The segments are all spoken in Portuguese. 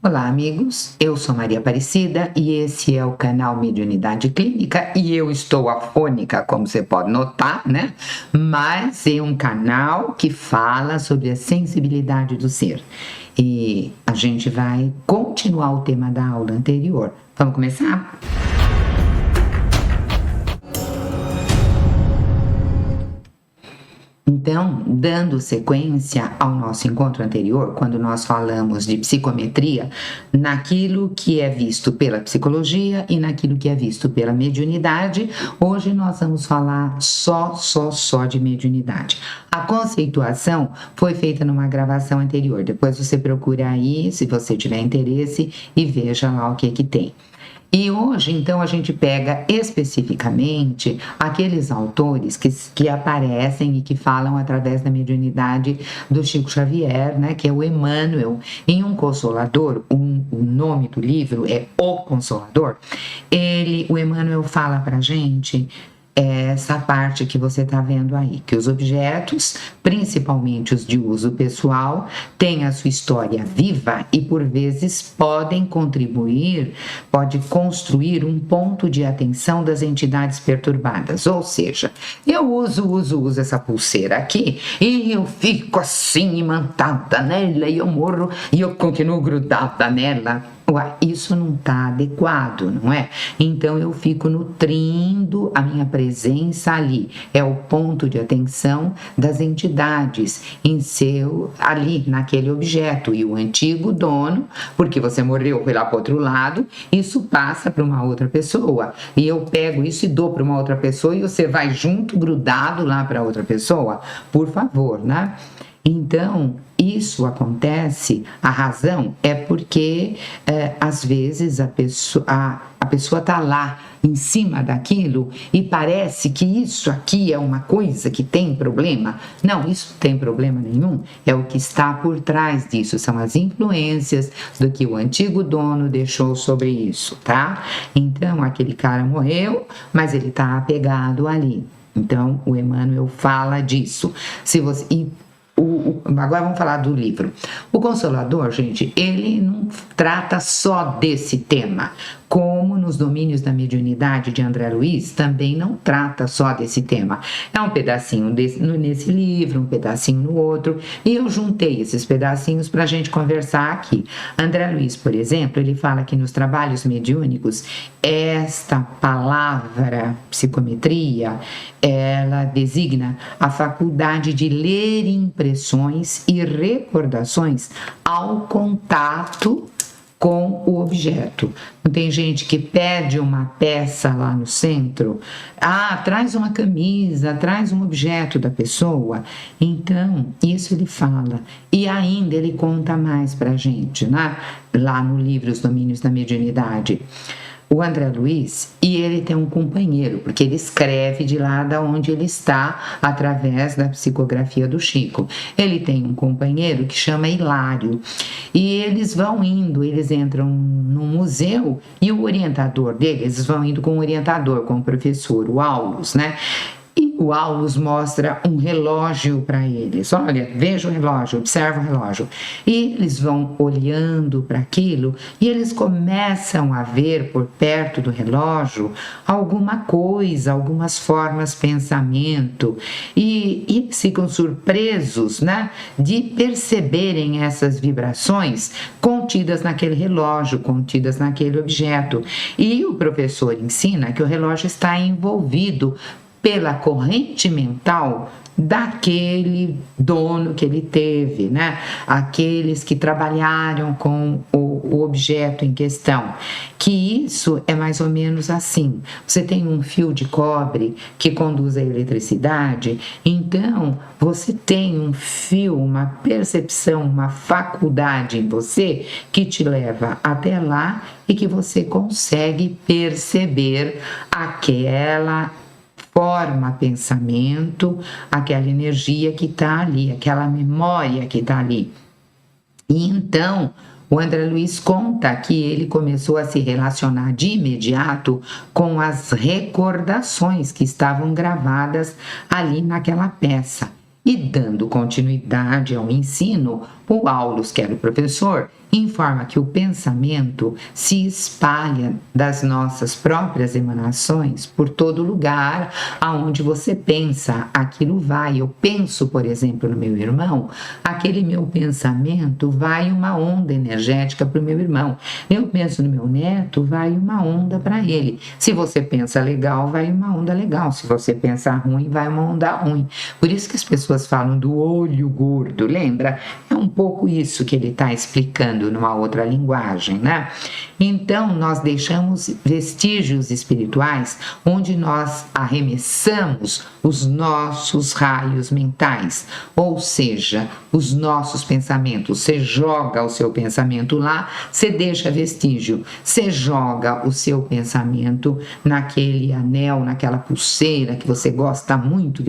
Olá, amigos. Eu sou Maria Aparecida e esse é o canal Mediunidade Clínica e eu estou afônica, como você pode notar, né? Mas é um canal que fala sobre a sensibilidade do ser. E a gente vai continuar o tema da aula anterior. Vamos começar? Então, dando sequência ao nosso encontro anterior, quando nós falamos de psicometria, naquilo que é visto pela psicologia e naquilo que é visto pela mediunidade, hoje nós vamos falar só de mediunidade. A conceituação foi feita numa gravação anterior, depois você procura aí, se você tiver interesse, e veja lá o que tem. E hoje, então, a gente pega especificamente aqueles autores que aparecem e que falam através da mediunidade do Chico Xavier, né, que é o Emmanuel. Em Um Consolador, o nome do livro é O Consolador, o Emmanuel fala pra gente essa parte que você está vendo aí, que os objetos, principalmente os de uso pessoal, têm a sua história viva e por vezes pode construir um ponto de atenção das entidades perturbadas. Ou seja, eu uso essa pulseira aqui e eu fico assim imantada nela e eu morro e eu continuo grudada nela. Ué, isso não está adequado, não é? Então eu fico nutrindo a minha presença ali. É o ponto de atenção das entidades ali naquele objeto. E o antigo dono, porque você morreu, foi lá para o outro lado, isso passa para uma outra pessoa. E eu pego isso e dou para uma outra pessoa e você vai junto, grudado lá para outra pessoa. Por favor, né? Então, isso acontece, a razão é porque, às vezes, a pessoa está lá em cima daquilo e parece que isso aqui é uma coisa que tem problema. Não, isso não tem problema nenhum, é o que está por trás disso, são as influências do que o antigo dono deixou sobre isso, tá? Então, aquele cara morreu, mas ele está apegado ali. Então, o Emmanuel fala disso. Agora vamos falar do livro. O Consolador, gente, ele não trata só desse tema, como nos Domínios da Mediunidade de André Luiz, também não trata só desse tema. É um pedacinho nesse livro, um pedacinho no outro, e eu juntei esses pedacinhos para a gente conversar aqui. André Luiz, por exemplo, ele fala que nos trabalhos mediúnicos, esta palavra psicometria, ela designa a faculdade de ler impressões e recordações ao contato com o objeto. Não tem gente que pede uma peça lá no centro, traz uma camisa, traz um objeto da pessoa. Então, isso ele fala. E ainda ele conta mais pra gente, né? Lá no livro Os Domínios da Mediunidade. O André Luiz, e ele tem um companheiro, porque ele escreve de lá da onde ele está, através da psicografia do Chico. Ele tem um companheiro que chama Hilário, e eles entram num museu, e o orientador deles, vão indo com o orientador, com o professor, o Aulus, né? E o Aulus mostra um relógio para eles. Olha, veja o relógio, observa o relógio. E eles vão olhando para aquilo e eles começam a ver por perto do relógio alguma coisa, algumas formas de pensamento. E ficam surpresos, né, de perceberem essas vibrações contidas naquele relógio, contidas naquele objeto. E o professor ensina que o relógio está envolvido pela corrente mental daquele dono que ele teve, né? Aqueles que trabalharam com o objeto em questão. Que isso é mais ou menos assim. Você tem um fio de cobre que conduz a eletricidade, então você tem um fio, uma percepção, uma faculdade em você que te leva até lá e que você consegue perceber aquela forma pensamento, aquela energia que está ali, aquela memória que está ali. E então, o André Luiz conta que ele começou a se relacionar de imediato com as recordações que estavam gravadas ali naquela peça. E dando continuidade ao ensino, O Aulus, que era o professor, informa que o pensamento se espalha das nossas próprias emanações por todo lugar aonde você pensa, aquilo vai. Eu penso, por exemplo, no meu irmão, aquele meu pensamento vai uma onda energética para o meu irmão. Eu penso no meu neto, vai uma onda para ele. Se você pensa legal, vai uma onda legal. Se você pensa ruim, vai uma onda ruim. Por isso que as pessoas falam do olho gordo, lembra? É um pouco isso que ele está explicando numa outra linguagem, né? Então, nós deixamos vestígios espirituais onde nós arremessamos os nossos raios mentais, ou seja, os nossos pensamentos. Você joga o seu pensamento lá, você deixa vestígio. Você joga o seu pensamento naquele anel, naquela pulseira que você gosta muito,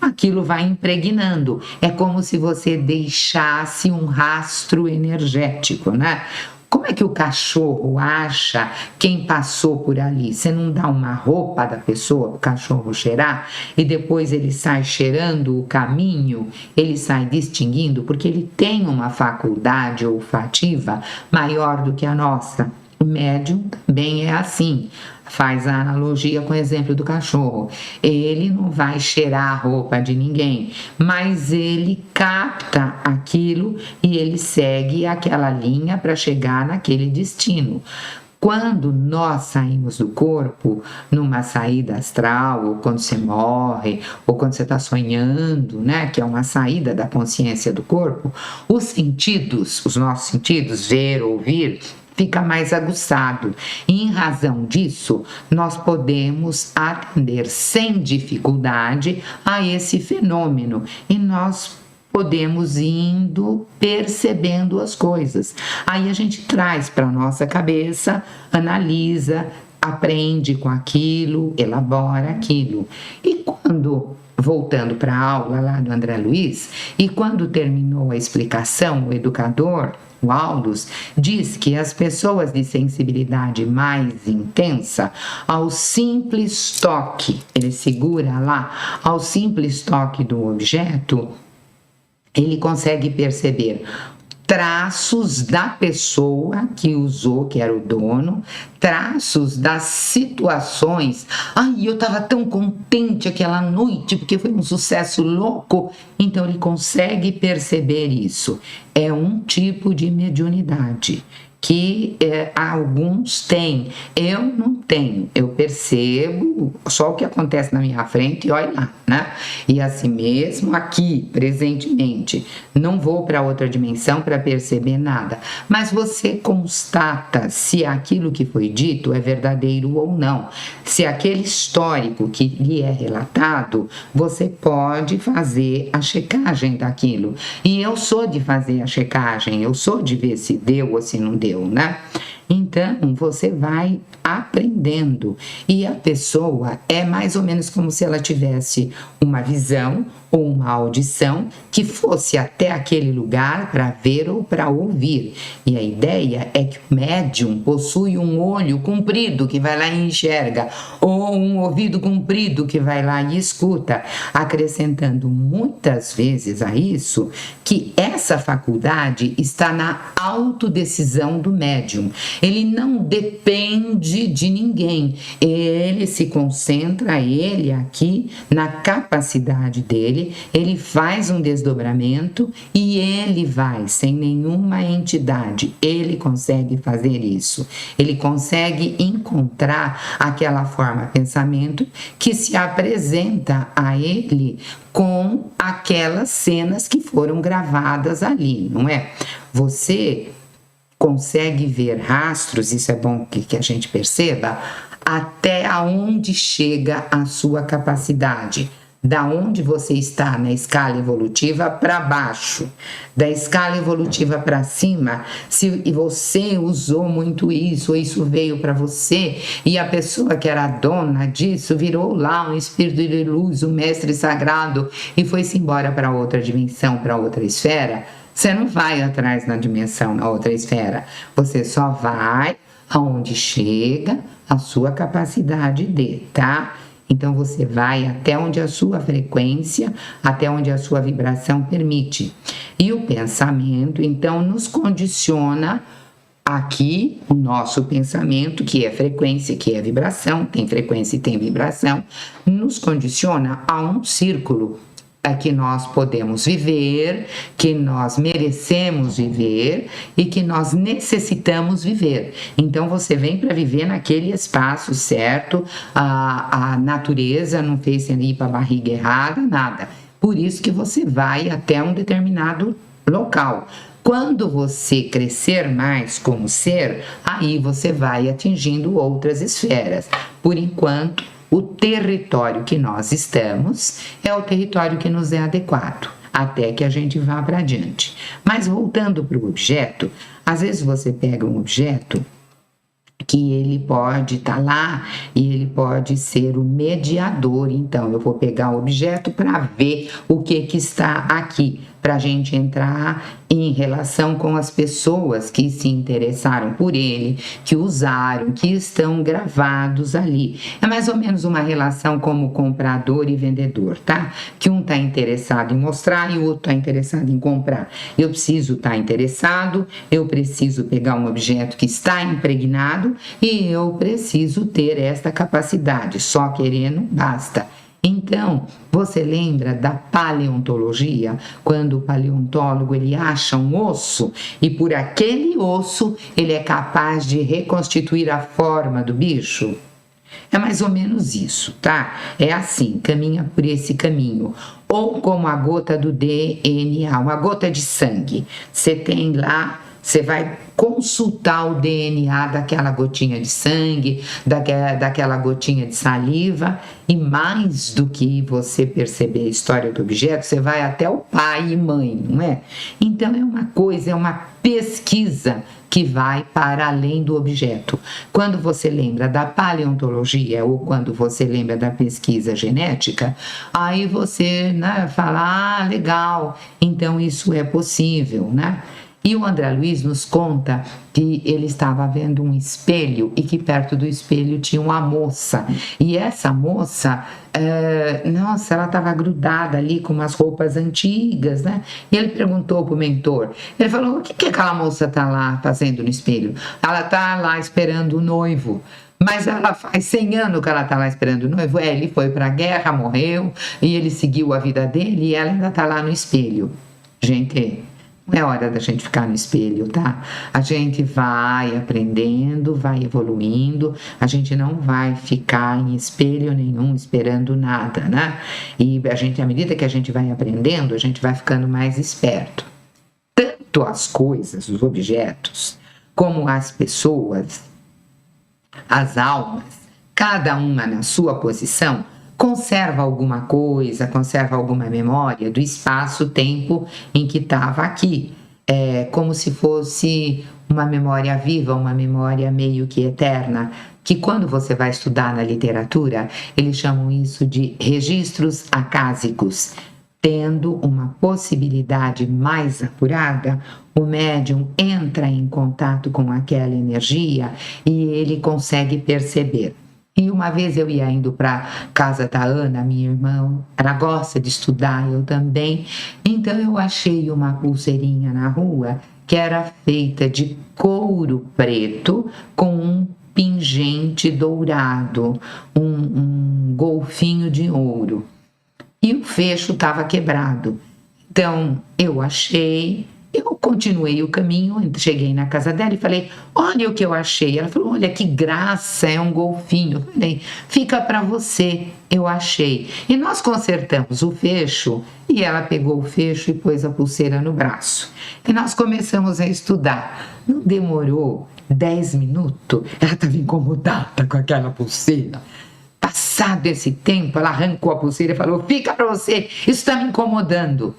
aquilo vai impregnando. É como se você deixasse um rastro energético, né? Como é que o cachorro acha quem passou por ali? Você não dá uma roupa da pessoa para o cachorro cheirar e depois ele sai cheirando o caminho, ele sai distinguindo, porque ele tem uma faculdade olfativa maior do que a nossa. O médium também é assim. Faz a analogia com o exemplo do cachorro. Ele não vai cheirar a roupa de ninguém, mas ele capta aquilo e ele segue aquela linha para chegar naquele destino. Quando nós saímos do corpo, numa saída astral, ou quando você morre, ou quando você está sonhando, né, que é uma saída da consciência do corpo, os nossos sentidos, ver, ouvir, fica mais aguçado. E em razão disso, nós podemos atender sem dificuldade a esse fenômeno e nós podemos indo percebendo as coisas. Aí a gente traz para a nossa cabeça, analisa, aprende com aquilo, elabora aquilo. E quando, voltando para a aula lá do André Luiz, e quando terminou a explicação, o educador, o Aulus, diz que as pessoas de sensibilidade mais intensa, ao simples toque, ele segura lá, ao simples toque do objeto, ele consegue perceber traços da pessoa que usou, que era o dono, traços das situações. Ai, eu estava tão contente aquela noite porque foi um sucesso louco. Então ele consegue perceber isso. É um tipo de mediunidade que alguns têm. Eu não tenho. Eu percebo só o que acontece na minha frente e olha lá, né? E assim mesmo aqui, presentemente, não vou para outra dimensão para perceber nada. Mas você constata se aquilo que foi dito é verdadeiro ou não. Se aquele histórico que lhe é relatado, você pode fazer a checagem daquilo. E eu sou de fazer a checagem, eu sou de ver se deu ou se não deu, né? Então, você vai aprendendo e a pessoa é mais ou menos como se ela tivesse uma visão ou uma audição que fosse até aquele lugar para ver ou para ouvir. E a ideia é que o médium possui um olho comprido que vai lá e enxerga, ou um ouvido comprido que vai lá e escuta, acrescentando muitas vezes a isso que essa faculdade está na autodecisão do médium. Ele não depende de ninguém, ele se concentra, ele aqui, na capacidade dele, ele faz um desdobramento e ele vai, sem nenhuma entidade, ele consegue fazer isso. Ele consegue encontrar aquela forma pensamento que se apresenta a ele com aquelas cenas que foram gravadas ali, não é? Você consegue ver rastros, isso é bom que a gente perceba, até aonde chega a sua capacidade. Da onde você está na escala evolutiva para baixo, da escala evolutiva para cima, se você usou muito isso, ou isso veio para você, e a pessoa que era dona disso virou lá um espírito de luz, um mestre sagrado, e foi-se embora para outra dimensão, para outra esfera, você não vai atrás na dimensão, na outra esfera, você só vai aonde chega a sua capacidade de, tá? Então você vai até onde a sua frequência, até onde a sua vibração permite. E o pensamento, então, nos condiciona. Aqui, o nosso pensamento, que é frequência, que é vibração, tem frequência e tem vibração, nos condiciona a um círculo que nós podemos viver, que nós merecemos viver e que nós necessitamos viver. Então você vem para viver naquele espaço certo, a natureza não fez você ir para a barriga errada, nada. Por isso que você vai até um determinado local. Quando você crescer mais como ser, aí você vai atingindo outras esferas. Por enquanto, o território que nós estamos é o território que nos é adequado, até que a gente vá para adiante. Mas voltando para o objeto, às vezes você pega um objeto que ele pode estar lá e ele pode ser o mediador. Então, eu vou pegar o objeto para ver o que está aqui, para a gente entrar em relação com as pessoas que se interessaram por ele, que usaram, que estão gravados ali. É mais ou menos uma relação como comprador e vendedor, tá? Que um está interessado em mostrar e o outro está interessado em comprar. Eu preciso estar interessado, eu preciso pegar um objeto que está impregnado e eu preciso ter esta capacidade. Só querer não basta. Então, você lembra da paleontologia, quando o paleontólogo ele acha um osso e por aquele osso ele é capaz de reconstituir a forma do bicho? É mais ou menos isso, tá? É assim, caminha por esse caminho. Ou como a gota do DNA, uma gota de sangue. Você tem lá, você vai consultar o DNA daquela gotinha de sangue, daquela gotinha de saliva, e mais do que você perceber a história do objeto, você vai até o pai e mãe, não é? Então é uma coisa, é uma pesquisa que vai para além do objeto. Quando você lembra da paleontologia ou quando você lembra da pesquisa genética, aí você, né, fala, ah, legal, então isso é possível, né? E o André Luiz nos conta que ele estava vendo um espelho e que perto do espelho tinha uma moça. E essa moça, nossa, ela estava grudada ali com umas roupas antigas, né? E ele perguntou para o mentor, ele falou, o que aquela moça está lá fazendo no espelho? Ela está lá esperando o noivo. Mas ela faz 100 anos que ela está lá esperando o noivo. Ele foi para a guerra, morreu, e ele seguiu a vida dele e ela ainda está lá no espelho. Gente, não é hora da gente ficar no espelho, tá? A gente vai aprendendo, vai evoluindo, a gente não vai ficar em espelho nenhum esperando nada, né? E a gente, à medida que a gente vai aprendendo, a gente vai ficando mais esperto. Tanto as coisas, os objetos, como as pessoas, as almas, cada uma na sua posição, conserva alguma coisa, conserva alguma memória do espaço-tempo em que estava aqui. É como se fosse uma memória viva, uma memória meio que eterna, que quando você vai estudar na literatura, eles chamam isso de registros acásicos. Tendo uma possibilidade mais apurada, o médium entra em contato com aquela energia e ele consegue perceber. E uma vez eu ia indo para casa da Ana, minha irmã, ela gosta de estudar, eu também. Então eu achei uma pulseirinha na rua que era feita de couro preto com um pingente dourado, um golfinho de ouro. E o fecho estava quebrado. Então eu achei, eu continuei o caminho, cheguei na casa dela e falei, olha o que eu achei. Ela falou, olha que graça, é um golfinho. Eu falei, fica para você, eu achei. E nós consertamos o fecho e ela pegou o fecho e pôs a pulseira no braço. E nós começamos a estudar. Não demorou 10 minutos, ela estava incomodada com aquela pulseira. Passado esse tempo, ela arrancou a pulseira e falou, fica para você, isso está me incomodando.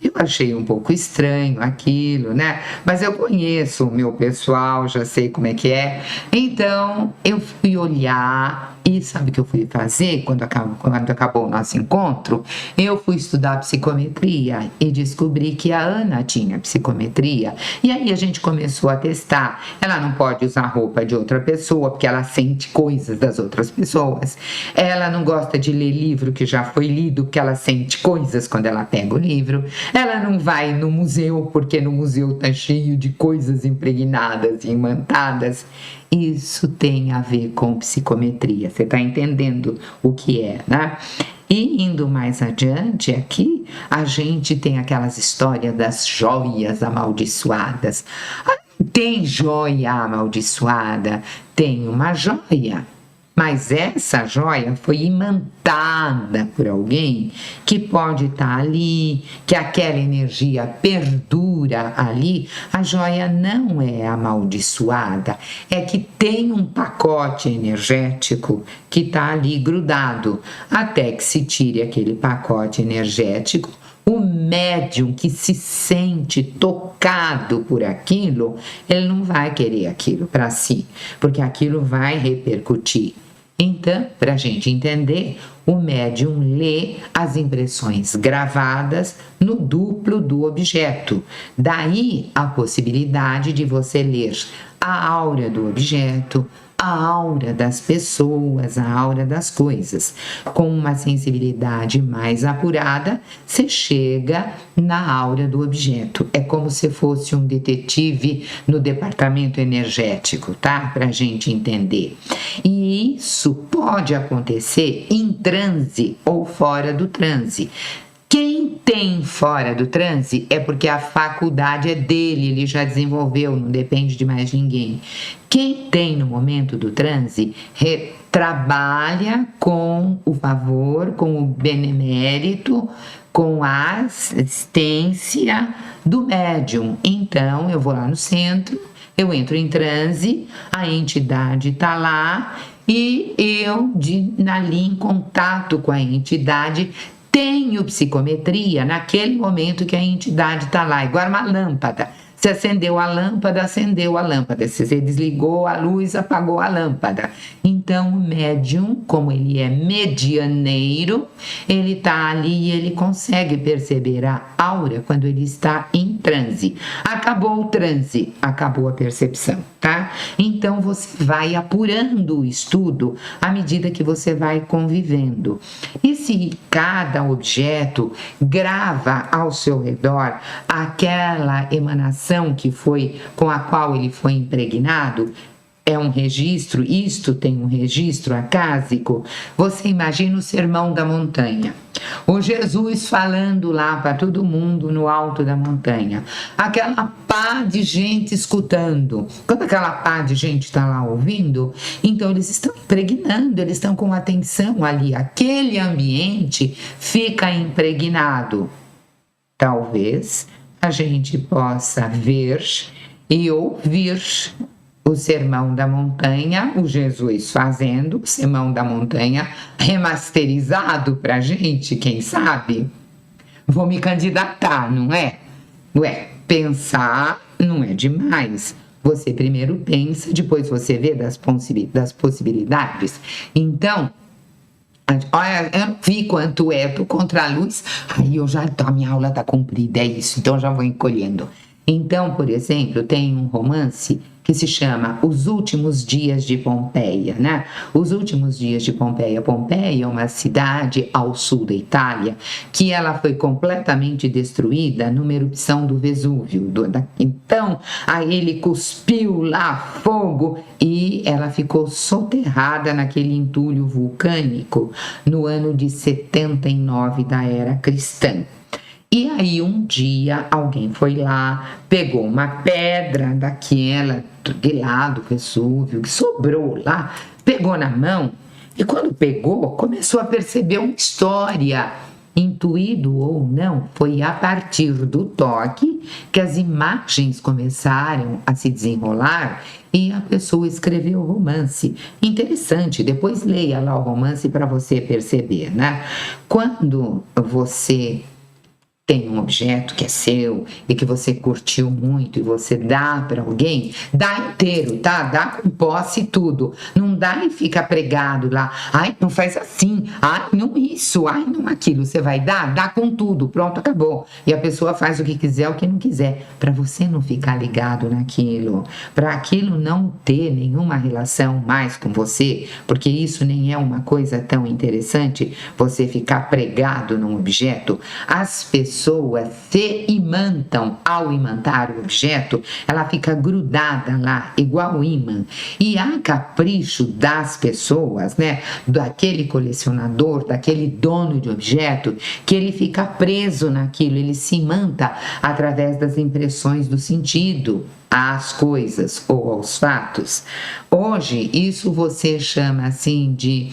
Eu achei um pouco estranho aquilo, né? Mas eu conheço o meu pessoal, já sei como é que é. Então, eu fui olhar E sabe o que eu fui fazer quando acabou o nosso encontro? Eu fui estudar psicometria e descobri que a Ana tinha psicometria. E aí a gente começou a testar. Ela não pode usar roupa de outra pessoa porque ela sente coisas das outras pessoas. Ela não gosta de ler livro que já foi lido porque ela sente coisas quando ela pega o livro. Ela não vai no museu porque no museu tá cheio de coisas impregnadas e imantadas. Isso tem a ver com psicometria. Você está entendendo o que é, né? E indo mais adiante aqui, a gente tem aquelas histórias das joias amaldiçoadas. Tem joia amaldiçoada? Tem uma joia. Mas essa joia foi imantada por alguém que pode estar ali, que aquela energia perdura ali. A joia não é amaldiçoada, é que tem um pacote energético que está ali grudado, até que se tire aquele pacote energético. O médium que se sente tocado por aquilo, ele não vai querer aquilo para si, porque aquilo vai repercutir. Então, para a gente entender, o médium lê as impressões gravadas no duplo do objeto. Daí a possibilidade de você ler a aura do objeto, a aura das pessoas, a aura das coisas. Com uma sensibilidade mais apurada, você chega na aura do objeto. É como se fosse um detetive no departamento energético, tá? Para a gente entender. E isso pode acontecer em transe ou fora do transe. Quem tem fora do transe é porque a faculdade é dele, ele já desenvolveu, não depende de mais ninguém. Quem tem no momento do transe trabalha com o favor, com o benemérito, com a assistência do médium. Então, eu vou lá no centro, eu entro em transe, a entidade está lá e eu, ali em contato com a entidade, tenho psicometria naquele momento que a entidade está lá, igual uma lâmpada. Você acendeu a lâmpada, acendeu a lâmpada. Se você desligou a luz, apagou a lâmpada. Então, o médium, como ele é medianeiro, ele está ali e ele consegue perceber a aura quando ele está em transe. Acabou o transe, acabou a percepção, tá? Então, você vai apurando o estudo à medida que você vai convivendo. E se cada objeto grava ao seu redor aquela emanação que foi com a qual ele foi impregnado, é um registro, isto tem um registro acásico. Você imagina o Sermão da Montanha, o Jesus falando lá para todo mundo no alto da montanha, aquela pá de gente escutando. Quando aquela pá de gente está lá ouvindo, então eles estão impregnando, eles estão com atenção ali, aquele ambiente fica impregnado. Talvez a gente possa ver e ouvir o Sermão da Montanha, o Jesus fazendo o Sermão da Montanha remasterizado pra gente, quem sabe? Vou me candidatar, não é? Ué, pensar não é demais. Você primeiro pensa, depois você vê das possibilidades. Então, olha, eu não vi quanto é, tô contra a luz, aí a minha aula tá comprida, é isso, então eu já vou encolhendo. Então, por exemplo, tem um romance que se chama Os Últimos Dias de Pompeia, né? Os Últimos Dias de Pompeia. Pompeia é uma cidade ao sul da Itália que ela foi completamente destruída numa erupção do Vesúvio. Então, aí ele cuspiu lá fogo e ela ficou soterrada naquele entulho vulcânico no ano de 79 da era cristã. E aí um dia alguém foi lá, pegou uma pedra daquela de lá do Vesúvio, que sobrou lá, pegou na mão e quando pegou começou a perceber uma história. Intuído ou não, foi a partir do toque que as imagens começaram a se desenrolar e a pessoa escreveu o romance. Interessante, depois leia lá o romance para você perceber, né? Quando você tem um objeto que é seu e que você curtiu muito e você dá para alguém, dá inteiro, tá? Dá com posse e tudo. Não dá e fica pregado lá. Ai, não faz assim. Ai, não isso. Ai, não aquilo. Você vai dar? Dá com tudo. Pronto, acabou. E a pessoa faz o que quiser, o que não quiser. Para você não ficar ligado naquilo. Para aquilo não ter nenhuma relação mais com você. Porque isso nem é uma coisa tão interessante. Você ficar pregado num objeto. As pessoas se imantam ao imantar o objeto. Ela fica grudada lá, igual imã. E há capricho das pessoas, né? Daquele colecionador, daquele dono de objeto, que ele fica preso naquilo, ele se imanta através das impressões do sentido às coisas ou aos fatos. Hoje, isso você chama assim de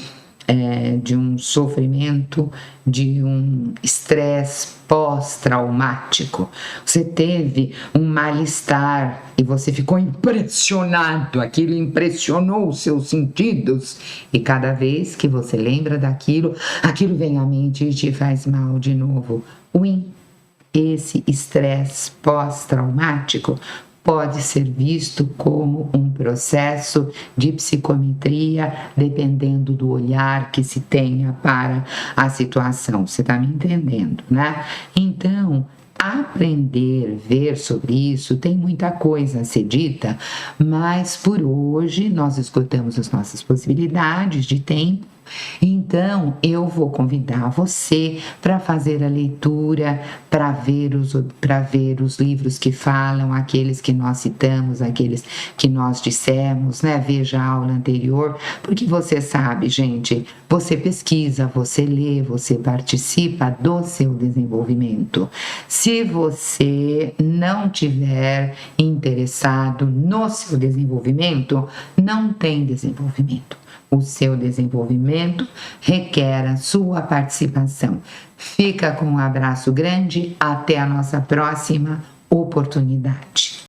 um sofrimento, de um estresse pós-traumático. Você teve um mal-estar e você ficou impressionado, aquilo impressionou os seus sentidos e cada vez que você lembra daquilo, aquilo vem à mente e te faz mal de novo. Esse estresse pós-traumático pode ser visto como um processo de psicometria, dependendo do olhar que se tenha para a situação. Você está me entendendo, né? Então, aprender, ver sobre isso, tem muita coisa a ser dita, mas por hoje nós esgotamos as nossas possibilidades de tempo. Então, eu vou convidar você para fazer a leitura, para ver os livros que falam, aqueles que nós citamos, aqueles que nós dissemos, né? Veja a aula anterior, porque você sabe, gente, você pesquisa, você lê, você participa do seu desenvolvimento. Se você não tiver interessado no seu desenvolvimento, não tem desenvolvimento. O seu desenvolvimento requer a sua participação. Fica com um abraço grande, até a nossa próxima oportunidade.